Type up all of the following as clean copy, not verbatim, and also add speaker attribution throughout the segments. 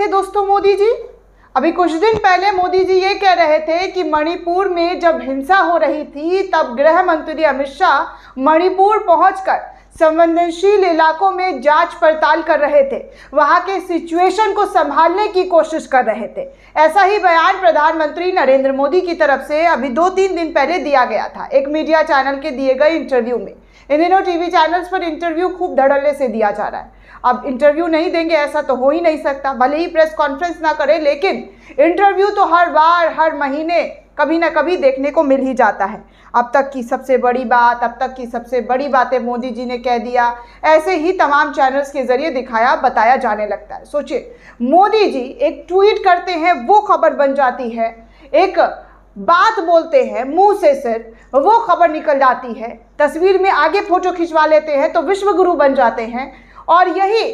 Speaker 1: थे दोस्तों मोदी जी? अभी कुछ दिन पहले मोदी जी ये कह रहे थे कि मणिपुर में जब हिंसा हो रही थी तब गृह मंत्री अमित शाह मणिपुर पहुंचकर संवेदनशील इलाकों में जांच पड़ताल कर रहे थे, वहां के सिचुएशन को संभालने की कोशिश कर रहे थे। ऐसा ही बयान प्रधानमंत्री नरेंद्र मोदी की तरफ से अभी 2-3 दिन पहले दिया गया था एक मीडिया चैनल के दिए गए इंटरव्यू में। इन दिनों टीवी चैनल्स पर इंटरव्यू खूब धड़ल्ले से दिया जा रहा है। अब इंटरव्यू नहीं देंगे ऐसा तो हो ही नहीं सकता, भले ही प्रेस कॉन्फ्रेंस ना करें, लेकिन इंटरव्यू तो हर बार हर महीने कभी ना कभी देखने को मिल ही जाता है। अब तक की सबसे बड़ी बात, अब तक की सबसे बड़ी बातें मोदी जी ने कह दिया, ऐसे ही तमाम चैनल्स के जरिए दिखाया बताया जाने लगता है। सोचिए, मोदी जी एक ट्वीट करते हैं वो खबर बन जाती है, एक बात बोलते हैं मुंह से सिर्फ वो खबर निकल जाती है, तस्वीर में आगे फोटो खिंचवा लेते हैं तो विश्व गुरु बन जाते हैं। और यही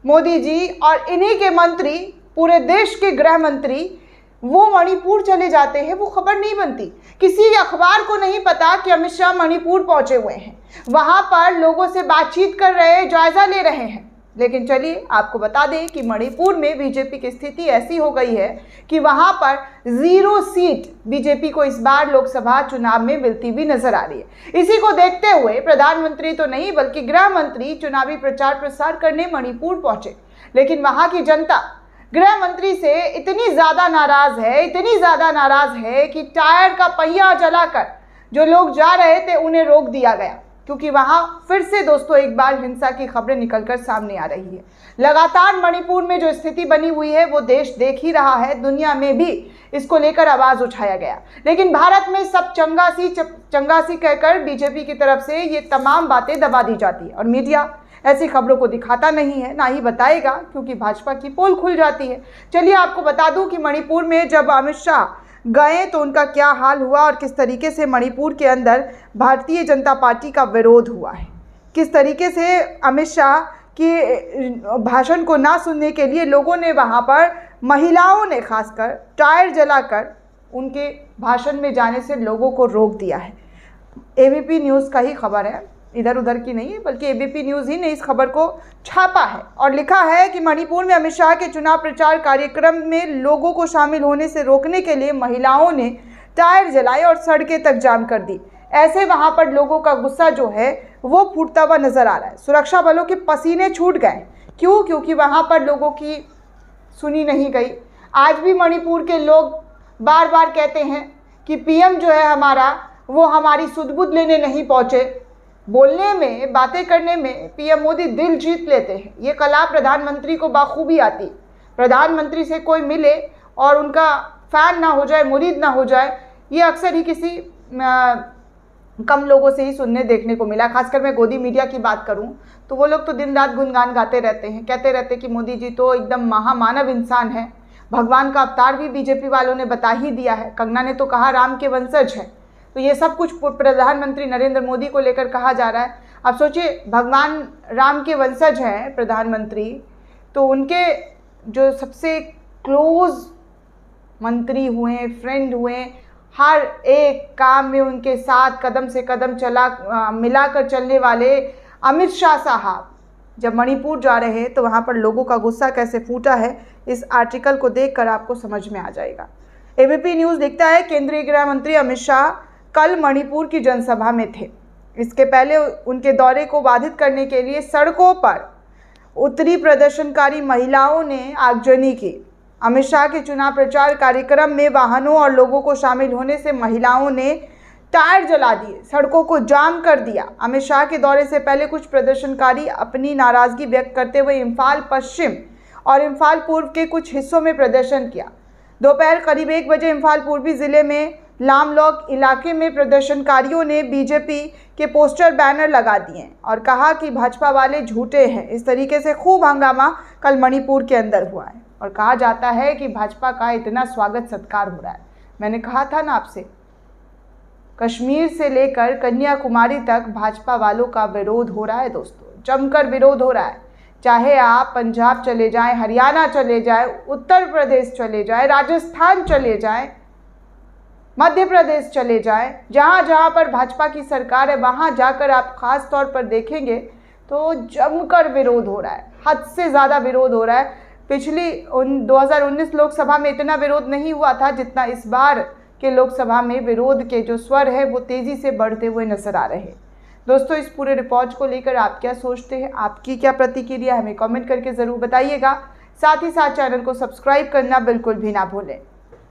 Speaker 1: मोदी जी और इन्हीं के मंत्री, पूरे देश के गृह मंत्री, वो मणिपुर चले जाते हैं, वो खबर नहीं बनती। किसी अखबार को नहीं पता कि अमित शाह मणिपुर पहुंचे हुए हैं, वहां पर लोगों से बातचीत कर रहे हैं, जायजा ले रहे हैं। लेकिन चलिए आपको बता दें कि मणिपुर में बीजेपी की स्थिति ऐसी हो गई है कि वहां पर 0 सीट बीजेपी को इस बार लोकसभा चुनाव में मिलती हुई नजर आ रही है। इसी को देखते हुए प्रधानमंत्री तो नहीं बल्कि गृह मंत्री चुनावी प्रचार प्रसार करने मणिपुर पहुंचे, लेकिन वहां की जनता गृह मंत्री से इतनी ज़्यादा नाराज़ है, इतनी ज़्यादा नाराज़ है कि टायर का पहिया जलाकर जो लोग जा रहे थे उन्हें रोक दिया गया, क्योंकि वहाँ फिर से दोस्तों एक बार हिंसा की खबरें निकलकर सामने आ रही है। लगातार मणिपुर में जो स्थिति बनी हुई है वो देश देख ही रहा है, दुनिया में भी इसको लेकर आवाज़ उठाया गया, लेकिन भारत में सब चंगासी कहकर बीजेपी की तरफ से ये तमाम बातें दबा दी जाती है और मीडिया ऐसी खबरों को दिखाता नहीं है, ना ही बताएगा, क्योंकि भाजपा की पोल खुल जाती है। चलिए आपको बता दूं कि मणिपुर में जब अमित शाह गए तो उनका क्या हाल हुआ और किस तरीके से मणिपुर के अंदर भारतीय जनता पार्टी का विरोध हुआ है, किस तरीके से अमित शाह के भाषण को ना सुनने के लिए लोगों ने वहाँ पर, महिलाओं ने खासकर टायर जलाकर उनके भाषण में जाने से लोगों को रोक दिया है। एबीपी न्यूज़ का ही खबर है, इधर उधर की नहीं है, बल्कि एबीपी न्यूज़ ही ने इस खबर को छापा है और लिखा है कि मणिपुर में अमित शाह के चुनाव प्रचार कार्यक्रम में लोगों को शामिल होने से रोकने के लिए महिलाओं ने टायर जलाए और सड़कें तक जाम कर दी। ऐसे वहां पर लोगों का गुस्सा जो है वो फूटता हुआ नजर आ रहा है। सुरक्षा बलों के पसीने छूट गए। क्यों? क्योंकि वहां पर लोगों की सुनी नहीं गई। आज भी मणिपुर के लोग बार बार कहते हैं कि पीएम जो है हमारा, वो हमारी सुध-बुध लेने नहीं पहुँचे। बोलने में, बातें करने में पीएम मोदी दिल जीत लेते हैं। ये कला प्रधानमंत्री को बाखूबी आती। प्रधानमंत्री से कोई मिले और उनका फ़ैन ना हो जाए, मुरीद ना हो जाए, ये अक्सर ही किसी कम लोगों से ही सुनने देखने को मिला। खासकर मैं गोदी मीडिया की बात करूं तो वो लोग तो दिन रात गुनगान गाते रहते हैं, कहते रहते हैं कि मोदी जी तो एकदम महामानव इंसान है, भगवान का अवतार भी बीजेपी वालों ने बता ही दिया है। कंगना ने तो कहा राम के वंशज है। तो ये सब कुछ प्रधानमंत्री नरेंद्र मोदी को लेकर कहा जा रहा है। अब सोचिए, भगवान राम के वंशज हैं प्रधानमंत्री, तो उनके जो सबसे क्लोज मंत्री हुए, फ्रेंड हुए, हर एक काम में उनके साथ कदम से कदम मिलाकर चलने वाले अमित शाह साहब जब मणिपुर जा रहे हैं तो वहाँ पर लोगों का गुस्सा कैसे फूटा है, इस आर्टिकल को देखकर आपको समझ में आ जाएगा। एबीपी न्यूज़ लिखता है, केंद्रीय गृह मंत्री अमित शाह कल मणिपुर की जनसभा में थे। इसके पहले उनके दौरे को बाधित करने के लिए सड़कों पर उतरी प्रदर्शनकारी महिलाओं ने आगजनी की। अमित शाह के चुनाव प्रचार कार्यक्रम में वाहनों और लोगों को शामिल होने से महिलाओं ने टायर जला दिए, सड़कों को जाम कर दिया। अमित शाह के दौरे से पहले कुछ प्रदर्शनकारी अपनी नाराजगी व्यक्त करते हुए इम्फाल पश्चिम और इम्फाल पूर्व के कुछ हिस्सों में प्रदर्शन किया। दोपहर करीब 1 बजे इम्फाल पूर्वी जिले में लामलौक इलाके में प्रदर्शनकारियों ने बीजेपी के पोस्टर बैनर लगा दिए और कहा कि भाजपा वाले झूठे हैं। इस तरीके से खूब हंगामा कल मणिपुर के अंदर हुआ है और कहा जाता है कि भाजपा का इतना स्वागत सत्कार हो रहा है। मैंने कहा था ना आपसे, कश्मीर से लेकर कन्याकुमारी तक भाजपा वालों का विरोध हो रहा है दोस्तों, जमकर विरोध हो रहा है। चाहे आप पंजाब चले जाएं, हरियाणा चले जाएं, उत्तर प्रदेश चले जाएं, राजस्थान चले जाएं, मध्य प्रदेश चले जाएं, जहाँ जहाँ पर भाजपा की सरकार है वहाँ जाकर आप खास तौर पर देखेंगे तो जमकर विरोध हो रहा है, हद से ज़्यादा विरोध हो रहा है। पिछली 2019 लोकसभा में इतना विरोध नहीं हुआ था जितना इस बार के लोकसभा में विरोध के जो स्वर है वो तेजी से बढ़ते हुए नजर आ रहे हैं। दोस्तों, इस पूरे रिपोर्ट को लेकर आप क्या सोचते हैं, आपकी क्या प्रतिक्रिया, हमें कमेंट करके ज़रूर बताइएगा। साथ ही साथ चैनल को सब्सक्राइब करना बिल्कुल भी ना भूलें।